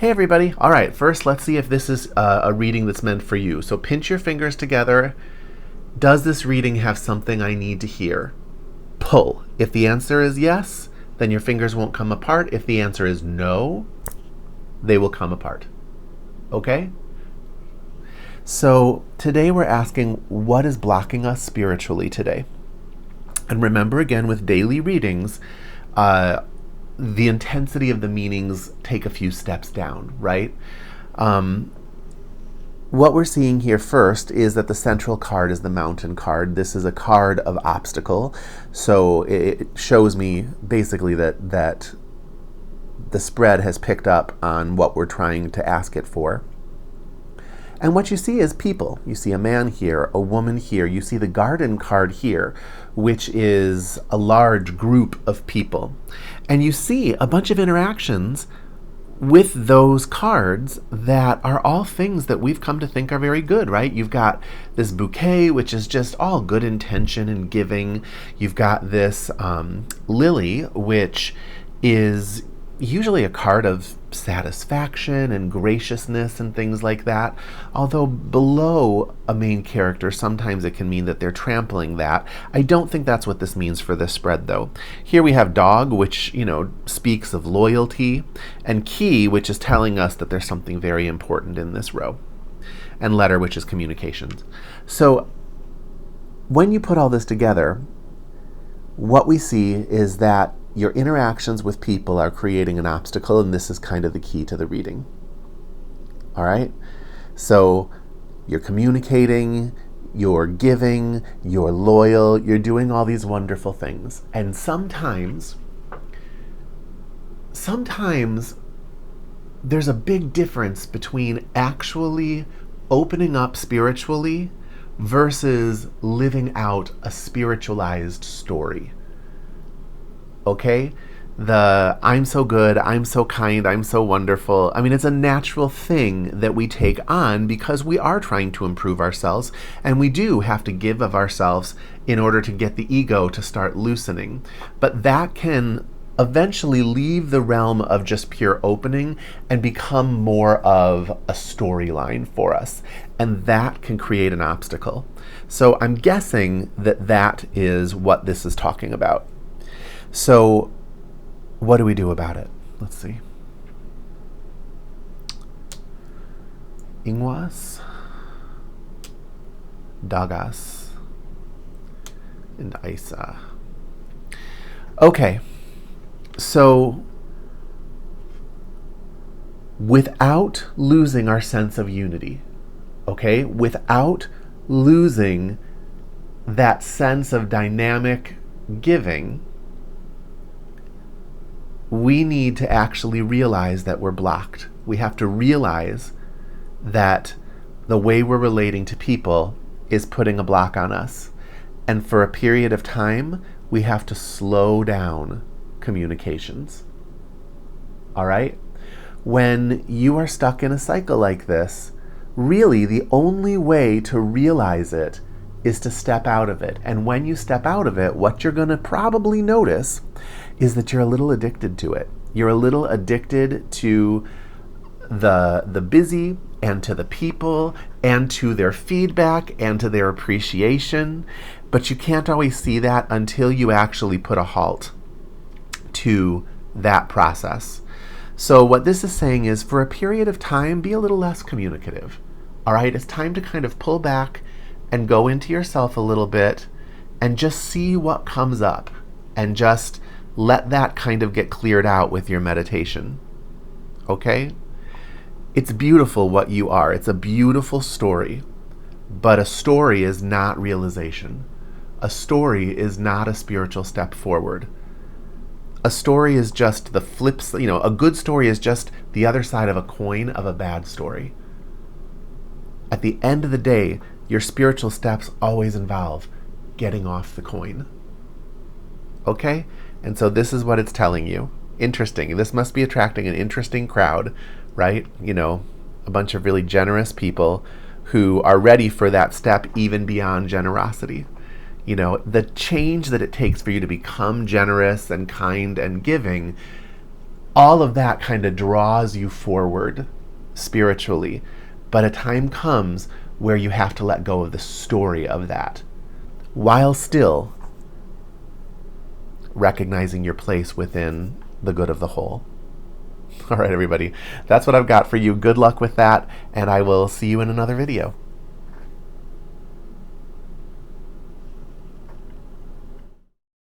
Hey everybody. All right, first let's see if this is a reading that's meant for you. So pinch your fingers together. Does this reading have something I need to hear? Pull. If the answer is yes, then your fingers won't come apart. If the answer is no, they will come apart. Okay? So today we're asking, what is blocking us spiritually today? And remember, again, with daily readings, the intensity of the meanings take a few steps down, right? What we're seeing here first is that the central card is the Mountain card. This is a card of obstacle. So it shows me basically that the spread has picked up on what we're trying to ask it for. And what you see is people. You see a man here, a woman here. You see the Garden card here, which is a large group of people. And you see a bunch of interactions with those cards that are all things that we've come to think are very good, right? You've got this bouquet, which is just all good intention and giving. You've got this lily, which is usually a card of satisfaction and graciousness and things like that. Although below a main character, sometimes it can mean that they're trampling that. I don't think that's what this means for this spread, though. Here we have dog, which, speaks of loyalty, and key, which is telling us that there's something very important in this row, and letter, which is communications. So when you put all this together, what we see is that your interactions with people are creating an obstacle, and this is kind of the key to the reading. All right? So you're communicating, you're giving, you're loyal, you're doing all these wonderful things. And sometimes there's a big difference between actually opening up spiritually versus living out a spiritualized story. Okay? The I'm so good, I'm so kind, I'm so wonderful. I mean, it's a natural thing that we take on because we are trying to improve ourselves, and we do have to give of ourselves in order to get the ego to start loosening. But that can eventually leave the realm of just pure opening and become more of a storyline for us. And that can create an obstacle. So I'm guessing that is what this is talking about. So, what do we do about it? Let's see. Ingwas, Dagas, and Isa. Okay, so without losing our sense of unity, okay, without losing that sense of dynamic giving, we need to actually realize that we're blocked. We have to realize that the way we're relating to people is putting a block on us. And for a period of time, we have to slow down communications. All right? When you are stuck in a cycle like this, really the only way to realize it is to step out of it. And when you step out of it, what you're going to probably notice is that you're a little addicted to it. You're a little addicted to the busy and to the people and to their feedback and to their appreciation. But you can't always see that until you actually put a halt to that process. So what this is saying is, for a period of time, be a little less communicative. All right? It's time to kind of pull back and go into yourself a little bit and just see what comes up, and just let that kind of get cleared out with your meditation. Okay? It's beautiful what you are. It's a beautiful story. But a story is not realization. A story is not a spiritual step forward. A story is just the flips, a good story is just the other side of a coin of a bad story. At the end of the day, your spiritual steps always involve getting off the coin. Okay? And so this is what it's telling you. Interesting. This must be attracting an interesting crowd, right? A bunch of really generous people who are ready for that step even beyond generosity. The change that it takes for you to become generous and kind and giving All of that kind of draws you forward spiritually. But a time comes where you have to let go of the story of that, while still recognizing your place within the good of the whole. All right, everybody. That's what I've got for you. Good luck with that, and I will see you in another video.